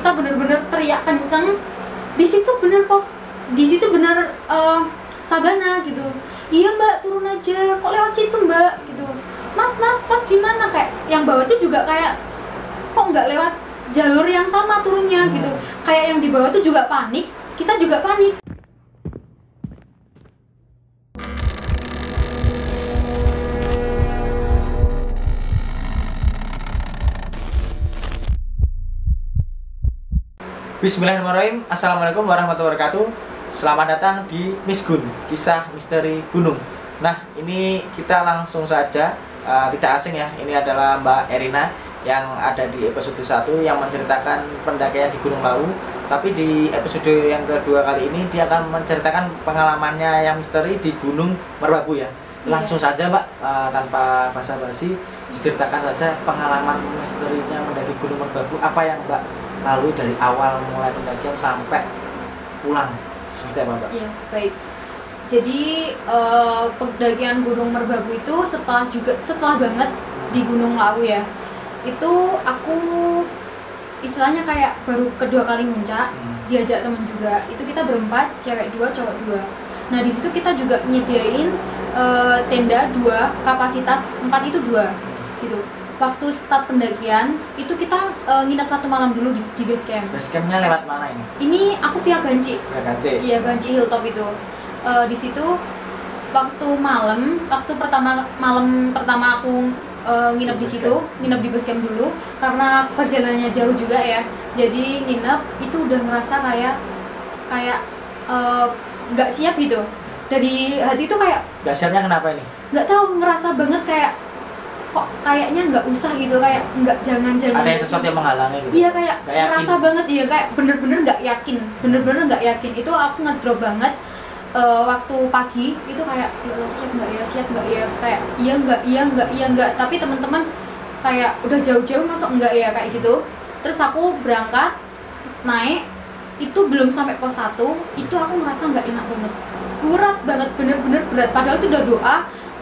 kita bener-bener teriak kenceng. Di situ bener sabana gitu. Iya mbak, turun aja, kok lewat situ mbak gitu. Mas gimana, kayak yang bawah tuh juga kayak kok nggak lewat jalur yang sama turunnya gitu. Kayak yang di bawah tuh juga panik, kita juga panik. Bismillahirrahmanirrahim. Assalamualaikum warahmatullahi wabarakatuh. Selamat datang di Misgun, kisah misteri gunung. Nah, ini kita langsung saja, tidak asing ya. Ini adalah Mbak Erina yang ada di episode 1 yang menceritakan pendakian di Gunung Lawu. Tapi di episode yang kedua kali ini dia akan menceritakan pengalamannya yang misteri di Gunung Merbabu ya. Langsung saja Mbak, tanpa basa-basi, diceritakan saja pengalaman misterinya mendaki Gunung Merbabu. Apa yang Mbak lalu dari awal mulai pendakian sampai pulang, seperti apa Mbak? Iya, baik. Jadi pendakian Gunung Merbabu itu setelah banget di Gunung Lawu ya. Itu aku istilahnya kayak baru kedua kali muncak, diajak temen juga. Itu kita berempat, cewek 2, cowok 2. Nah di situ kita juga nyediain tenda 2, kapasitas 4 itu 2 gitu. Waktu start pendakian itu kita nginep 1 malam dulu di base camp. Base campnya lewat mana ini? Ini aku via Ganci. Via Ganci. Iya, Ganci Hilltop itu. Di situ waktu malam pertama aku nginep di situ, nginep di base camp dulu karena perjalanannya jauh juga ya. Jadi nginep itu udah ngerasa kayak nggak siap gitu. Dari hati itu kayak nggak siapnya kenapa ini? Nggak tahu, ngerasa banget kayak kok kayaknya nggak usah gitu, kayak nggak jangan ada sesuatu yang menghalangi gitu. Iya, kayak ngerasa banget, iya kayak bener-bener nggak yakin, itu aku ngedrop banget. Waktu pagi itu kayak ya Allah, siap nggak ya, kayak iya nggak, tapi teman-teman kayak udah jauh-jauh masuk nggak ya kayak gitu. Terus aku berangkat naik, itu belum sampai pos 1 itu aku ngerasa nggak enak banget, berat banget, bener-bener berat, padahal itu udah doa,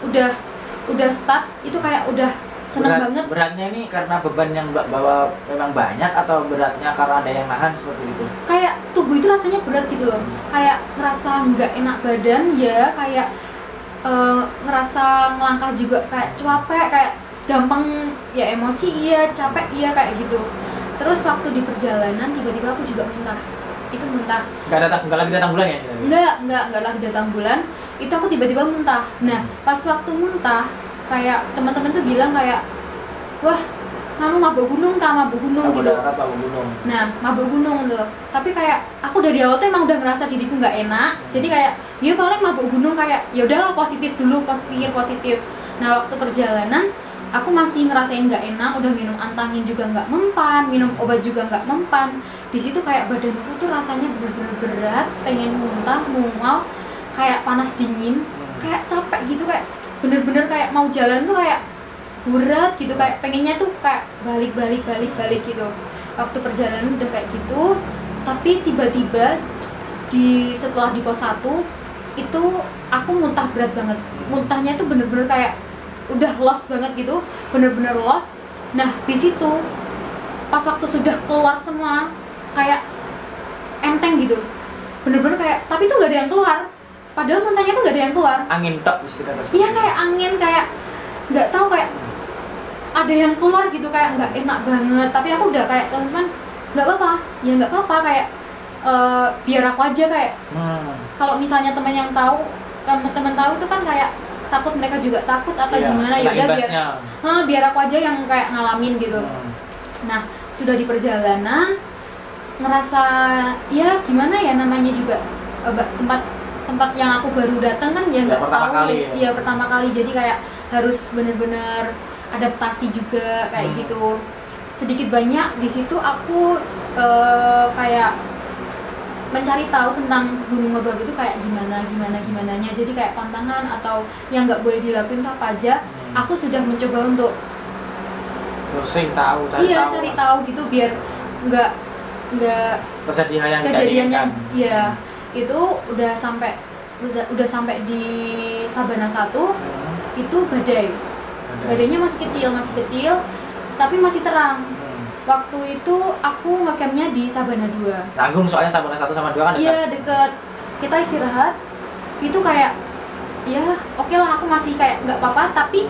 udah start, itu kayak udah seneng banget. Beratnya ini karena beban yang Mbak bawa memang banyak atau beratnya karena ada yang nahan seperti itu? Kayak tubuh itu rasanya berat gitu loh, kayak ngerasa nggak enak badan ya, kayak ngerasa ngelangkah juga kayak capek, kayak gampang ya emosi, iya capek, iya kayak gitu. Terus waktu di perjalanan tiba-tiba aku juga muntah. Itu muntah. Nggak lagi datang bulan ya? Nggak lagi datang bulan. Itu aku tiba-tiba muntah. Nah, pas waktu muntah, kayak teman-teman tuh bilang kayak, wah, kamu mabuk gunung gitu. Darat, mabuk gunung. Nah, mabuk gunung tuh. Tapi kayak aku dari awal tuh emang udah ngerasa diriku nggak enak. Jadi kayak, ya paling mabuk gunung, kayak ya udahlah positif dulu, pikir positif. Nah, waktu perjalanan aku masih ngerasain nggak enak, udah minum antangin juga nggak mempan, minum obat juga nggak mempan. Di situ kayak badanku tuh rasanya bener-bener berat, pengen muntah, mual, kayak panas dingin, kayak capek gitu, kayak bener-bener kayak mau jalan tuh kayak berat gitu, kayak pengennya tuh kayak balik gitu. Waktu perjalanan udah kayak gitu, tapi tiba-tiba setelah di pos 1 itu aku muntah berat banget. Muntahnya tuh bener-bener kayak udah lost banget gitu, bener-bener lost. Nah di situ pas waktu sudah keluar semua kayak enteng gitu, bener-bener kayak, tapi tuh gak ada yang keluar, padahal muntahnya tuh gak ada yang keluar. Angin tok bisa dikata seperti iya kayak angin, kayak nggak tahu, kayak ada yang keluar gitu, kayak nggak enak banget. Tapi aku udah kayak teman-teman, nggak apa-apa ya, nggak apa-apa, kayak biar aku aja, kayak kalau misalnya teman yang tahu, teman tahu itu kan kayak takut, mereka juga takut atau gimana, ya udah biar aku aja yang kayak ngalamin gitu. Nah sudah di perjalanan ngerasa ya gimana ya, namanya juga tempat yang aku baru datang kan, ya nggak tahu ya pertama kali, jadi kayak harus bener-bener adaptasi juga kayak gitu. Sedikit banyak di situ aku kayak mencari tahu tentang Gunung Merbabu itu kayak gimananya, jadi kayak pantangan atau yang nggak boleh dilakuin tuh apa aja. Aku sudah mencoba untuk cari tahu gitu, biar nggak kejadian yang ya itu udah sampai di Sabana 1 itu badainya masih kecil tapi masih terang. Waktu itu aku ngecampnya di Sabana 2. Tanggung soalnya Sabana 1 sama 2 kan dekat. Iya deket. Kita istirahat itu kayak ya oke lah, aku masih kayak nggak apa-apa, tapi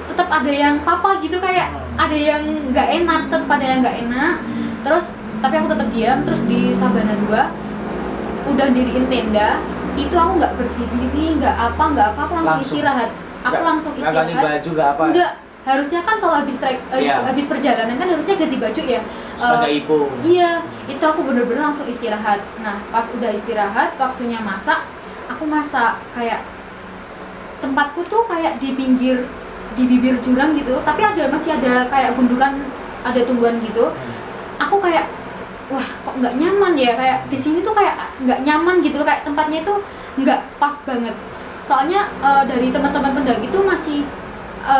tetap ada yang papa gitu, kayak ada yang nggak enak, tetap ada yang nggak enak. Terus tapi aku tetap diam. Terus di Sabana 2 udah diriin tenda, itu aku nggak bersih diri, nggak apa, aku langsung istirahat. Aku langsung istirahat. Nggak ganti baju nggak apa? Enggak, harusnya kan kalau habis perjalanan kan harusnya ganti baju ya. Sebagai ibu. Iya, itu aku bener-bener langsung istirahat. Nah, pas udah istirahat, waktunya masak, aku masak kayak tempatku tuh kayak di bibir jurang gitu, tapi masih ada kayak gundukan, ada tumbuhan gitu. Aku kayak wah kok nggak nyaman ya, kayak di sini tuh kayak nggak nyaman gitu, kayak tempatnya itu nggak pas banget. Soalnya dari teman-teman pendaki itu masih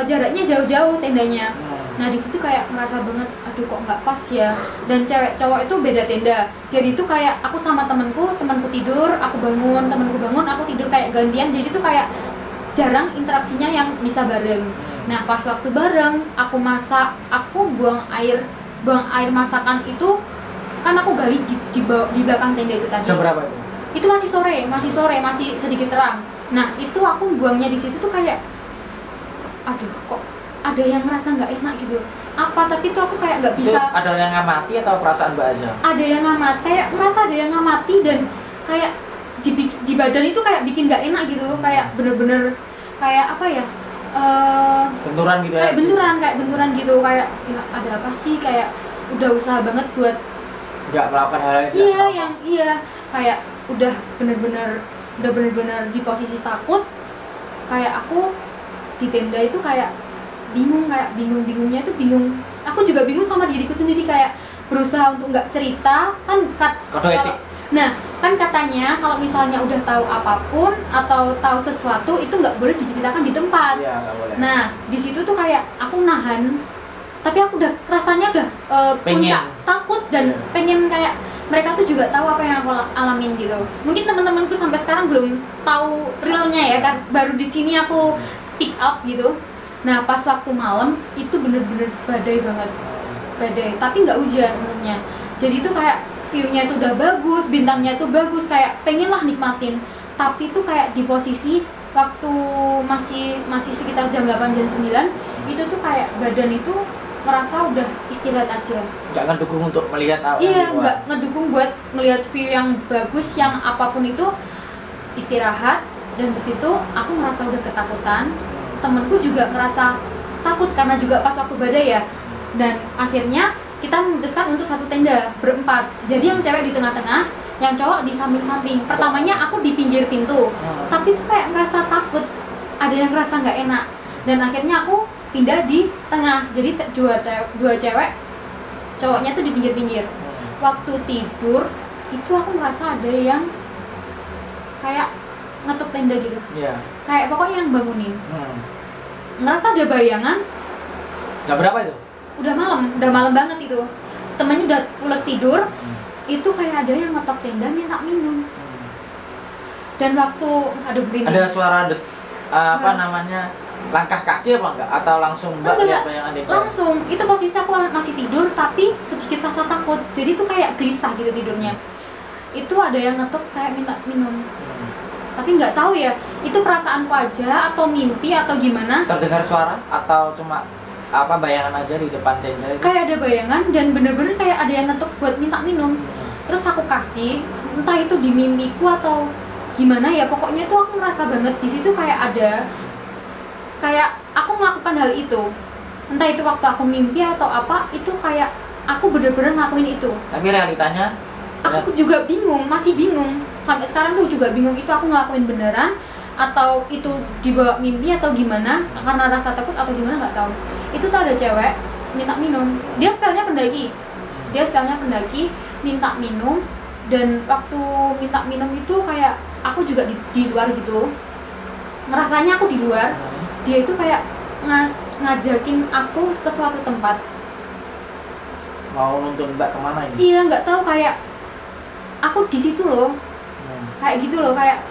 jaraknya jauh-jauh tendanya. Nah di situ kayak merasa banget, aduh kok nggak pas ya. Dan cewek cowok itu beda tenda. Jadi itu kayak aku sama temanku tidur, aku bangun, temanku bangun, aku tidur kayak gantian. Jadi itu kayak jarang interaksinya yang bisa bareng. Nah pas waktu bareng, aku masak, aku buang air masakan itu kan aku gali di belakang tenda itu tadi. Jam berapa itu? Itu masih sore, masih sedikit terang. Nah itu aku buangnya di situ tuh kayak, aduh kok ada yang ngerasa nggak enak gitu. Apa? Tapi tuh aku kayak nggak bisa. Itu ada yang ngamati atau perasaan Mbak aja? Ada yang ngamati, kayak ngerasa ada yang ngamati, dan kayak di badan itu kayak bikin nggak enak gitu, kayak bener-bener kayak apa ya? Benturan gitu ya? Kayak benturan gitu, kayak ya ada apa sih, kayak udah usaha banget buat nggak melakukan hal yang kayak udah bener-bener di posisi takut. Kayak aku di tenda itu kayak bingungnya itu bingung. Aku juga bingung sama diriku sendiri, kayak berusaha untuk nggak cerita kan kode etik. Nah kan katanya kalau misalnya udah tahu apapun atau tahu sesuatu itu nggak boleh diceritakan di tempat. Iya, nggak boleh. Nah di situ tuh kayak aku nahan, tapi aku udah rasanya udah puncak takut dan pengen kayak mereka tuh juga tahu apa yang aku alamin gitu. Mungkin teman-temanku sampai sekarang belum tahu realnya ya kan, baru di sini aku speak up gitu. Nah pas waktu malam itu bener-bener badai banget, tapi nggak hujan untungnya. Jadi itu kayak view-nya itu udah bagus, bintangnya itu bagus, kayak pengen lah nikmatin. Tapi itu kayak di posisi waktu masih sekitar jam 8 jam 9 itu tuh kayak badan itu ngerasa udah istirahat aja. Nggak ngedukung untuk melihat apa? Iya, nggak ngedukung buat melihat view yang bagus, yang apapun itu istirahat. Dan di situ aku ngerasa udah ketakutan. Temenku juga ngerasa takut karena juga pas waktu badai ya. Dan akhirnya kita memutuskan untuk satu tenda berempat. Jadi yang cewek di tengah-tengah, yang cowok di samping-samping. Pertamanya aku di pinggir pintu, tapi tuh kayak ngerasa takut, ada yang ngerasa nggak enak. Dan akhirnya aku pindah di tengah. Jadi dua cewek, cowoknya tuh di pinggir-pinggir. Waktu tidur itu aku ngerasa ada yang kayak ngetuk tenda gitu. Kayak pokoknya yang bangunin. Ngerasa ada bayangan. Jam berapa itu? Udah malam banget itu. Temennya udah pulas tidur. Itu kayak ada yang ngetok tenda minta minum. Dan waktu ada suara namanya langkah kaki apa enggak? Atau langsung Mbak lihat bayangan dia? Langsung. Itu posisi aku masih tidur tapi sedikit rasa takut. Jadi itu kayak gelisah gitu tidurnya. Itu ada yang ngetok kayak minta minum. Tapi nggak tahu ya, itu perasaanku aja atau mimpi atau gimana. Terdengar suara atau cuma bayangan aja di depan tenda itu? Kayak ada bayangan dan bener-bener kayak ada yang ngetuk buat minta minum. Terus aku kasih, entah itu di mimpiku atau gimana ya, pokoknya tuh aku ngerasa banget di situ kayak aku melakukan hal itu. Entah itu waktu aku mimpi atau apa, itu kayak aku bener-bener ngelakuin itu. Tapi realitanya? Aku juga bingung, masih bingung. Sampai sekarang tuh juga bingung, itu aku ngelakuin beneran atau itu dibawa mimpi atau gimana, karena rasa takut atau gimana nggak tahu. Itu tuh ada cewek minta minum, dia stylenya pendaki minta minum. Dan waktu minta minum itu kayak aku juga di luar gitu, ngerasanya aku di luar, dia itu kayak ngajakin aku ke suatu tempat. Mau nuntun Mbak kemana ini? Iya, nggak tahu, kayak aku di situ loh, kayak gitu loh, kayak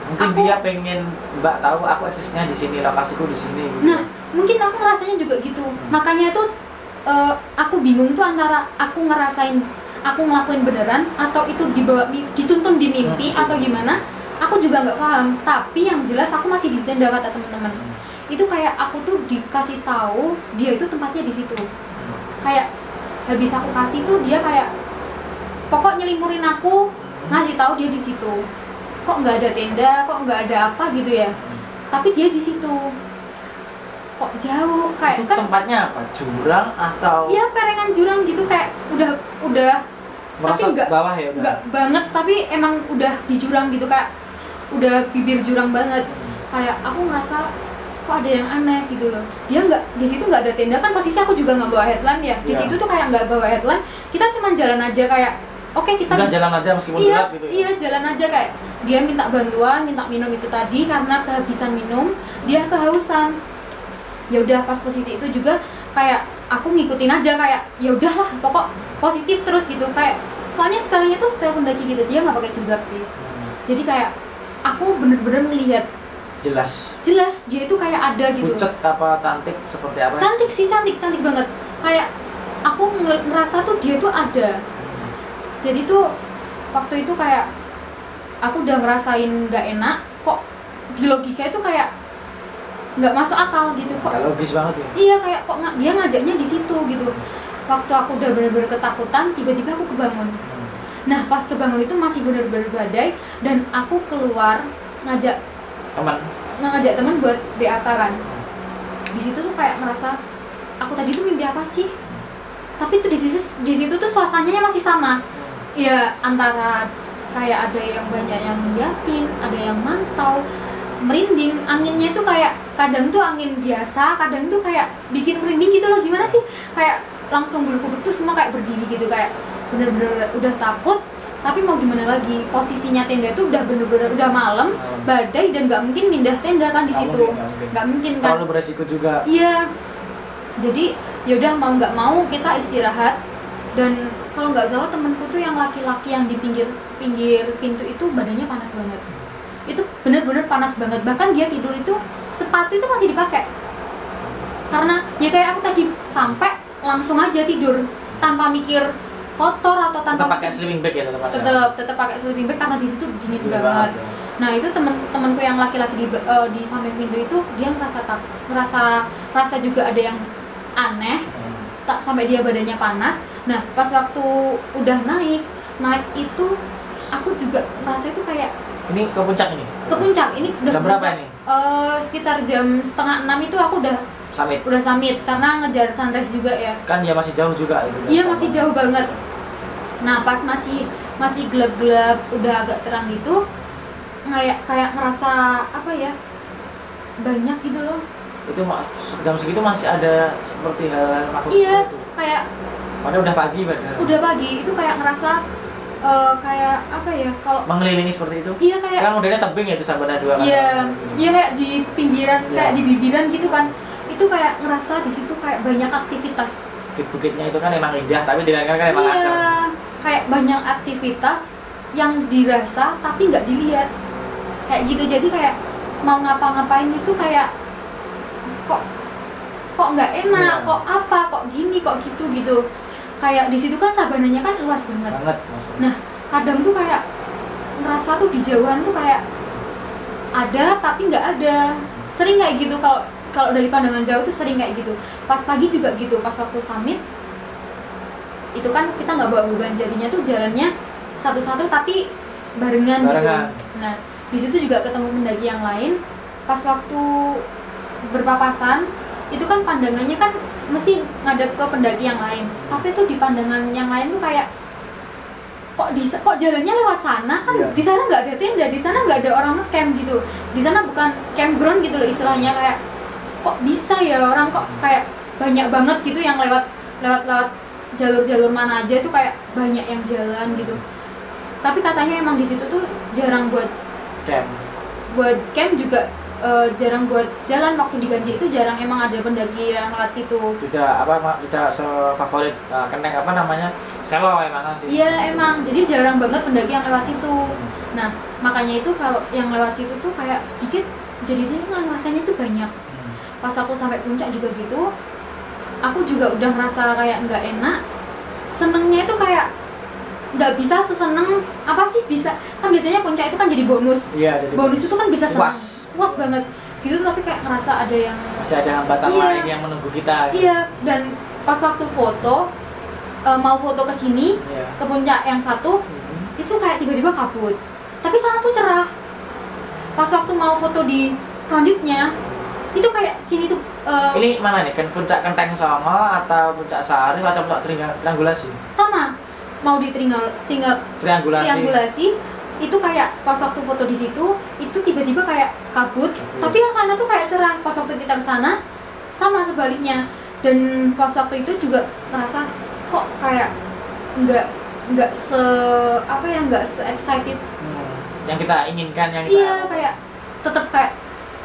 mungkin dia pengen Mbak tahu aku eksisnya di sini, lokasiku di sini gitu. Nah mungkin aku ngerasanya juga gitu. Makanya tuh aku bingung tuh antara aku ngerasain aku ngelakuin beneran atau itu dituntun di mimpi atau gimana. Aku juga nggak paham, tapi yang jelas aku masih di tenda kata teman-teman. Itu kayak aku tuh dikasih tahu dia itu tempatnya di situ. Kayak habis aku kasih tuh dia kayak pokok nyelimurin aku, ngasih tahu dia di situ. Kok nggak ada tenda, kok nggak ada apa gitu ya. Tapi dia di situ. Kok jauh kayak itu kan tempatnya apa? Jurang atau? Iya, perengan jurang gitu kayak udah tapi nggak bawah ya udah. Nggak banget, tapi emang udah di jurang gitu kayak udah bibir jurang banget. Kayak aku ngerasa kok ada yang aneh gitu loh. Dia nggak di situ nggak ada tenda kan, posisi aku juga nggak bawa headlamp ya. Di situ tuh kayak nggak bawa headlamp. Kita cuma jalan aja kayak oke, kita udah jalan aja meskipun iya, gelap gitu ya. Iya, jalan aja kayak dia minta bantuan, minta minum itu tadi karena kehabisan minum, dia kehausan. Ya udah pas posisi itu juga kayak aku ngikutin aja kayak ya udahlah pokok positif terus gitu kayak soalnya sekalinya tuh setelah pendaki gitu dia nggak pakai jilbab sih. Jadi kayak aku bener-bener melihat jelas dia itu kayak ada gitu. pucet apa cantik seperti apa? Cantik sih, cantik banget. Kayak aku ngerasa tuh dia tuh ada. Jadi tuh waktu itu kayak aku udah ngerasain nggak enak, kok di logika itu kayak nggak masuk akal gitu kok. Nggak logis banget ya? Iya, kayak kok dia ngajaknya di situ gitu. Waktu aku udah bener-bener ketakutan, tiba-tiba aku kebangun. Nah pas kebangun itu masih bener-bener badai dan aku keluar ngajak teman buat BAK kan. Di situ tuh kayak ngerasa aku tadi tuh mimpi apa sih? Tapi tuh di situ tuh suasananya masih sama. Ya antara kayak ada yang banyak yang ngeliatin, ada yang mantau, merinding, anginnya itu kayak kadang tuh angin biasa, kadang tuh kayak bikin merinding gitu loh. Gimana sih? Kayak langsung bulu kuduk tuh semua kayak berdiri gitu, kayak bener-bener udah takut. Tapi mau gimana lagi, posisinya tenda itu udah bener-bener udah malam, badai dan nggak mungkin pindah tenda kan di situ, nggak mungkin kan. Terlalu beresiko juga. Iya. Jadi yaudah mau nggak mau kita istirahat. Dan kalau nggak salah temanku tuh yang laki-laki yang di pinggir pintu itu badannya panas banget. Itu bener-bener panas banget. Bahkan dia tidur itu sepatu itu masih dipakai. Karena ya kayak aku tadi sampai langsung aja tidur tanpa mikir kotor atau tanpa pakai sleeping bag ya tetap pakai sleeping bag karena di situ dingin banget. Ya. Nah itu temanku yang laki-laki di samping pintu itu dia ngerasa juga ada yang aneh, tak sampai dia badannya panas. Nah pas waktu udah naik itu aku juga merasa itu kayak ini ke puncak ini? Ke puncak, ini udah jam berapa ini? Sekitar jam 5:30 itu aku udah summit karena ngejar sunrise juga ya. Kan ya masih jauh juga itu. Iya masih jauh banget. Nah pas masih gelap-gelap udah agak terang gitu kayak ngerasa apa ya, banyak gitu loh. Itu jam segitu masih ada seperti hal makhluk iya, itu? Iya kayak padahal udah pagi padahal. Udah pagi, itu kayak ngerasa kayak apa ya, kalau mengelilingi seperti itu. Iya kayak kan modelnya tebing ya itu Sabana 2 kan. Iya, iya kayak di pinggiran, kayak di bibiran gitu kan. Itu kayak ngerasa di situ kayak banyak aktivitas. Bukit-bukitnya itu kan emang indah, tapi di kan emang iya, ada. Kayak banyak aktivitas yang dirasa tapi nggak dilihat. Kayak gitu, jadi kayak mau ngapa-ngapain itu kayak kok nggak enak, iya. Kok apa, kok gini, kok gitu. Kayak di situ kan sabananya kan luas banget. Nah, kadang tuh kayak ngerasa tuh di jauhan tuh kayak ada tapi nggak ada. Sering kayak gitu kalau dari pandangan jauh tuh sering kayak gitu. Pas pagi juga gitu, pas waktu summit itu kan kita nggak bawa beban, jadinya tuh jalannya satu-satu tapi barengan gitu. Nah, di situ juga ketemu pendaki yang lain. Pas waktu berpapasan itu kan pandangannya kan mesti ngadep ke pendaki yang lain, tapi tuh di pandangan yang lain tuh kayak kok jalannya lewat sana kan. Iya. Di sana nggak ada tenda, di sana nggak ada orang camp gitu, di sana bukan campground gitu loh istilahnya. Kayak kok bisa ya orang kok kayak banyak banget gitu yang lewat jalur mana aja tuh kayak banyak yang jalan gitu. Tapi katanya emang di situ tuh jarang buat camp juga. Jarang buat jalan. Waktu di Ganji itu jarang emang ada pendaki yang lewat situ. Tidak sefavorit Keneng apa namanya, Selo emang sih. Iya emang, jadi jarang banget pendaki yang lewat situ. Nah makanya itu kalau yang lewat situ tuh kayak sedikit, jadinya kan rasanya tuh banyak. Pas aku sampai puncak juga gitu, aku juga udah ngerasa kayak nggak enak. Senengnya itu kayak nggak bisa seseneng apa sih, bisa kan biasanya puncak itu kan jadi bonus. Iya, jadi Bonus itu kan bisa seneng, puas Iya. banget gitu, tapi kayak ngerasa ada yang Masih ada hambatan Iya. lain yang menunggu kita. iya. Dan pas waktu foto mau foto ke sini Iya. ke puncak yang satu itu kayak tiba-tiba kabut, tapi sana tuh cerah. Pas waktu mau foto di selanjutnya itu kayak sini tuh Ini mana nih? Kan puncak Kenteng sama atau puncak Sahari atau puncak triangulasi? sama, mau di triangulasi itu kayak pas waktu foto di situ itu tiba-tiba kayak kabut, tapi yang sana tuh kayak cerah. Pas waktu kita ke sana sama sebaliknya. Dan pas waktu itu juga ngerasa kok kayak nggak se apa ya, nggak se excited. Yang kita inginkan, yang kita Iya, kayak tetap kayak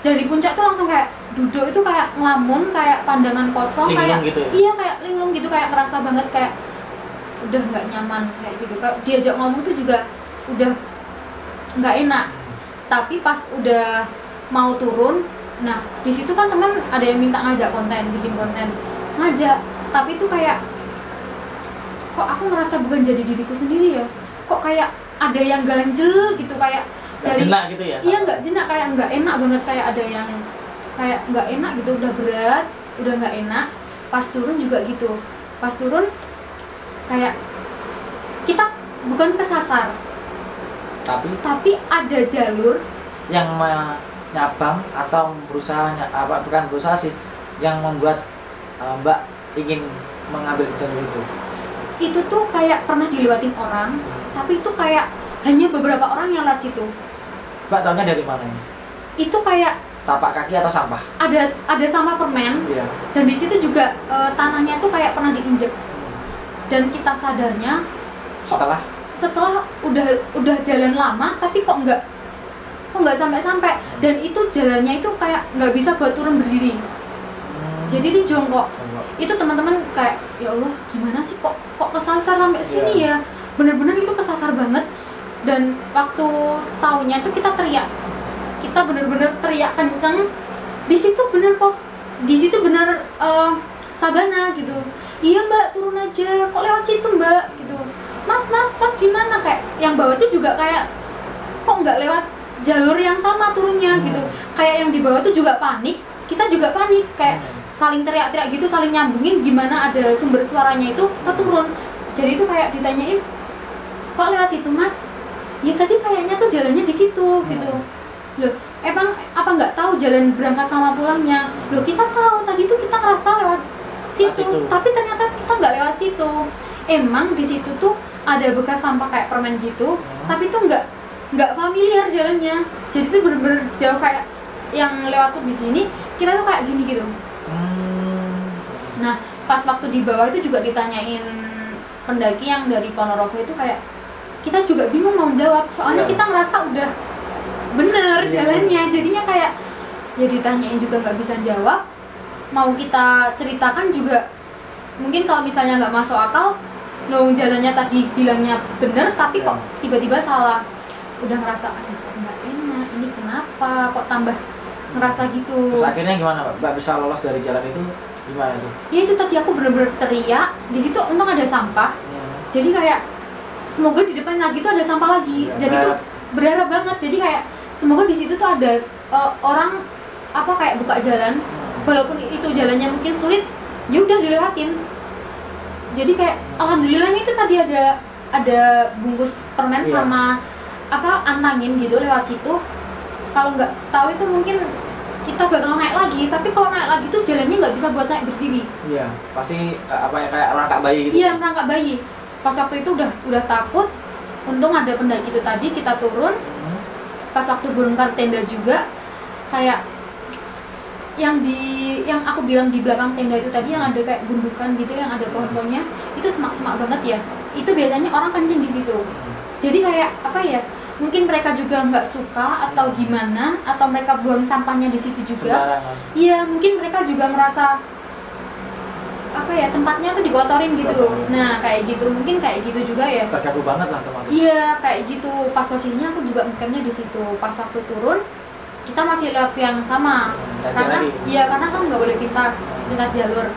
dari puncak tuh langsung kayak duduk itu kayak ngelamun, kayak pandangan kosong, linglung kayak gitu ya? iya kayak linglung gitu, kayak ngerasa banget kayak udah nggak nyaman kayak gitu. Kayak diajak ngomong tuh juga udah nggak enak. Tapi pas udah mau turun, nah di situ kan teman ada yang minta ngajak konten, bikin konten, ngajak. Tapi itu kayak kok aku ngerasa bukan jadi diriku sendiri ya, kok kayak ada yang ganjel gitu, kayak Nggak jenak gitu ya? iya nggak jenak, kayak nggak enak banget, kayak ada yang kayak nggak enak gitu, udah berat, udah nggak enak. Pas turun juga gitu, pas turun kayak kita bukan kesasar, tapi ada jalur yang menyabang atau berusaha bukan berusaha sih, yang membuat Mbak ingin mengambil jalur itu tuh kayak pernah dilewatin orang, tapi itu kayak hanya beberapa orang yang lewat situ. Mbak tahunya dari mana ini? Itu kayak Tapak kaki atau sampah? ada sama permen, Iya. dan di situ juga tanahnya tuh kayak pernah diinjek. Dan kita sadarnya setelah udah jalan lama, tapi kok nggak sampai. Dan itu jalannya itu kayak nggak bisa buat turun berdiri. Jadi itu jongkok. Itu teman-teman kayak ya Allah gimana sih kok kesasar sampai sini ya. Bener-bener itu kesasar banget. Dan waktu taunya itu kita teriak. Kita bener-bener teriak kenceng. Di situ bener sabana gitu. Iya Mbak, turun aja. Kok lewat situ Mbak gitu. Mas gimana, kayak yang bawah tuh juga kayak kok nggak lewat jalur yang sama turunnya gitu. Kayak yang di bawah tuh juga panik, kita juga panik, kayak saling teriak-teriak gitu, saling nyambungin gimana ada sumber suaranya itu keturun. Jadi itu kayak ditanyain, kok lewat situ Mas? Ya tadi kayaknya tuh jalannya di situ gitu. Loh, emang apa nggak tahu jalan berangkat sama pulangnya? Loh kita tahu, tadi tuh kita ngerasa lewat situ, tapi ternyata kita nggak lewat situ. Emang di situ tuh ada bekas sampah kayak permen gitu, tapi tuh nggak familiar jalannya. Jadi tuh bener-bener jauh, kayak yang lewat tuh di sini, kita tuh kayak gini gitu. Nah, pas waktu di bawah itu juga ditanyain pendaki yang dari Ponorogo itu, kayak kita juga bingung mau jawab, soalnya kita ngerasa udah bener jalannya. Jadinya kayak ya ditanyain juga nggak bisa jawab, mau kita ceritakan juga mungkin kalau misalnya nggak masuk akal. Loh, jalannya tadi bilangnya bener, tapi kok tiba-tiba salah. Udah ngerasa aduh nggak enak, ini kenapa kok tambah ngerasa gitu. Terus akhirnya gimana Mbak bisa lolos dari jalan itu? Gimana tuh? Ya itu tadi aku bener-bener teriak. Di situ untung ada sampah. Jadi kayak semoga di depan lagi tuh ada sampah lagi. Jadi tuh berharap banget. Jadi kayak semoga di situ tuh ada orang apa kayak buka jalan. Walaupun itu jalannya mungkin sulit, ya udah dilewatin. Jadi kayak alhamdulillahnya itu tadi ada bungkus permen sama apa antangin gitu lewat situ. Kalau nggak tahu itu mungkin kita bakal naik lagi, tapi kalau naik lagi tuh jalannya nggak bisa buat naik berdiri. Iya, pasti apa ya, kayak merangkak bayi gitu. Iya, merangkak bayi. Pas waktu itu udah takut. Untung ada pendaki itu tadi, kita turun. Pas waktu bongkar tenda juga kayak yang aku bilang di belakang tenda itu tadi, yang ada kayak gundukan gitu, yang ada pohon-pohonnya, itu semak-semak banget ya. Itu biasanya orang kencing di situ. Jadi kayak apa ya? Mungkin mereka juga nggak suka atau gimana, atau mereka buang sampahnya di situ juga. Iya, mungkin mereka juga merasa apa ya, tempatnya tuh dikotorin gitu. Nah, kayak gitu, mungkin kayak gitu juga ya. Terganggu banget lah teman-teman. Iya, kayak gitu. Pas posisinya aku juga ngecamnya di situ. Pas waktu turun, kita masih lewat yang sama. Karena kan nggak boleh lintas jalur.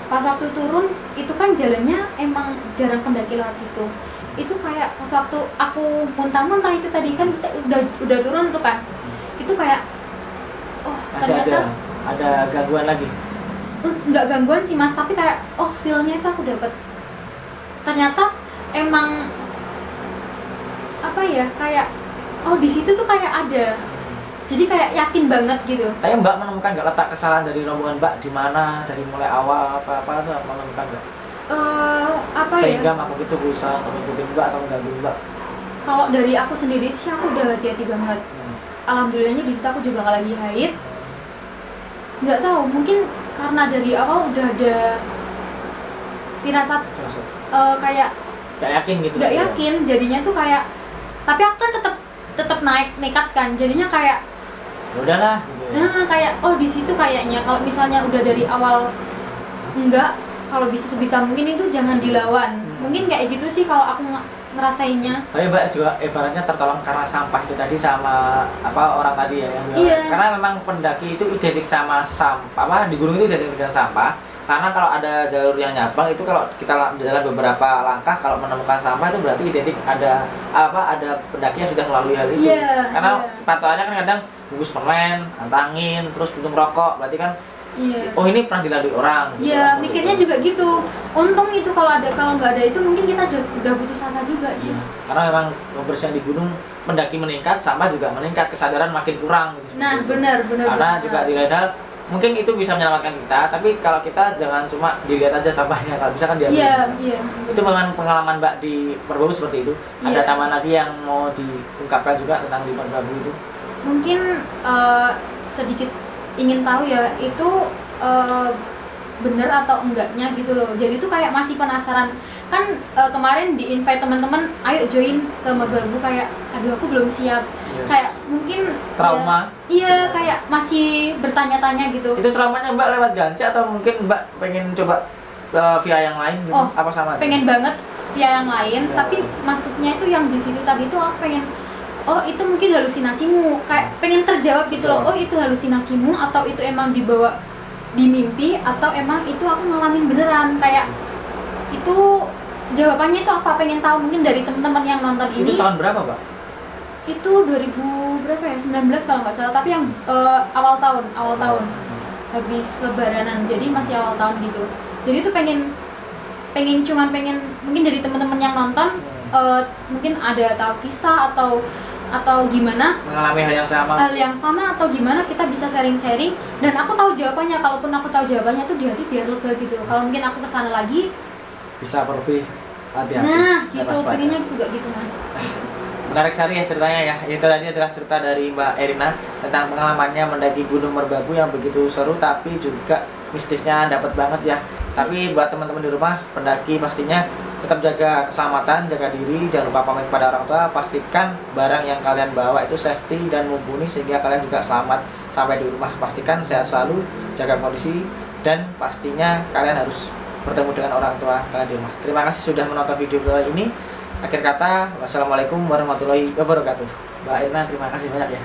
pas waktu turun itu kan jalannya emang jarang pendaki lewat situ. Itu kayak pas waktu aku muntah-muntah itu tadi kan kita udah turun tuh kan, itu kayak oh Masih ternyata ada gangguan lagi. nggak gangguan sih mas, tapi kayak oh feelnya itu aku dapet. Ternyata emang apa ya, kayak oh di situ tuh kayak ada, jadi kayak yakin banget gitu. Tapi Mbak menemukan nggak letak kesalahan dari rombongan Mbak di mana, dari mulai awal apa tuh menemukan nggak? Apa Sehingga ya, makhluk itu berusaha untuk mengikuti Mbak atau mengganggu Mbak? kalau dari aku sendiri sih aku udah hati-hati banget. Alhamdulillahnya di situ aku juga nggak lagi haid. Nggak tahu, mungkin karena dari awal udah ada firasat kayak Nggak yakin gitu? nggak yakin, jadinya tuh kayak, tapi aku kan tetap naik nekat kan, jadinya kayak Ya udahlah. Gitu ya. kayak oh di situ kayaknya kalau misalnya udah dari awal enggak, kalau bisa sebisa mungkin itu jangan dilawan. Mungkin kayak gitu sih kalau aku ngerasainnya. Tapi Mbak juga ibaratnya tertolong karena sampah itu tadi sama apa orang tadi ya yang Iya. Karena memang pendaki itu identik sama sampah, apa di gunung itu identik dengan sampah. Karena kalau ada jalur yang nyabang itu kalau kita jalan beberapa langkah kalau menemukan sampah itu berarti identik ada pendaki yang sudah melalui hal itu. Iya, Karena iya. patokannya kan kadang bungkus permen, antangin, terus puntung rokok, berarti kan Iya. oh ini pernah dilalui orang. Gitu, Iya, seperti mikirnya itu. juga gitu. Untung itu kalau nggak ada itu mungkin kita udah putus asa juga sih. Iya. Karena memang kebersihan di gunung pendaki meningkat, sampah juga meningkat, kesadaran makin kurang. Gitu, Nah, seperti itu. benar. Karena juga di lain hal mungkin itu bisa menyelamatkan kita, tapi kalau kita jangan cuma dilihat aja sampahnya, kalau bisa kan diambil Iya, juga. iya. Itu memang pengalaman Mbak di Merbabu seperti itu. Ada Iya. tambahan lagi yang mau diungkapkan juga tentang di Merbabu itu? Mungkin sedikit ingin tahu ya, itu bener atau enggaknya gitu loh. Jadi itu kayak masih penasaran. Kan kemarin di invite teman-teman, ayo join ke Merbabu, kayak aduh aku belum siap. Yes. Kayak mungkin Trauma. Iya, kayak masih bertanya-tanya gitu. Itu traumanya Mbak lewat Ganci atau mungkin Mbak pengen coba via yang lain gitu? Oh, Apa sama aja? Pengen banget via yang lain, Ya. tapi maksudnya itu yang di situ tadi itu aku pengen, oh itu mungkin halusinasimu, kayak pengen terjawab gitu loh. Oh itu halusinasimu atau itu emang dibawa di mimpi atau emang itu aku ngalamin beneran, kayak itu jawabannya itu apa, pengen tahu mungkin dari teman-teman yang nonton Itu ini. tahun berapa Mbak? Itu 2000 berapa ya, 19 kalau nggak salah, tapi yang awal tahun habis lebaranan, jadi masih awal tahun gitu. Jadi itu pengen mungkin dari teman-teman yang nonton mungkin ada tahu kisah atau gimana, Mengalami hal yang sama? atau gimana, kita bisa sharing-sharing dan aku tahu jawabannya. Kalaupun aku tahu jawabannya tuh di hati biar lega gitu. Kalau mungkin aku kesana lagi, Bisa lebih hati-hati. nah Ya, gitu, waspada. pengennya juga gitu mas. Menarik sekali ya ceritanya ya. Itu tadi adalah cerita dari Mbak Erina tentang pengalamannya mendaki Gunung Merbabu yang begitu seru, tapi juga mistisnya dapat banget ya. Tapi buat teman-teman di rumah pendaki pastinya tetap jaga keselamatan, jaga diri, jangan lupa pamit pada orang tua, pastikan barang yang kalian bawa itu safety dan mumpuni sehingga kalian juga selamat sampai di rumah. Pastikan sehat selalu, jaga kondisi, dan pastinya kalian harus bertemu dengan orang tua kalian di rumah. Terima kasih sudah menonton video ini. Akhir kata, wassalamualaikum warahmatullahi wabarakatuh. Mbak Irna, terima kasih banyak ya.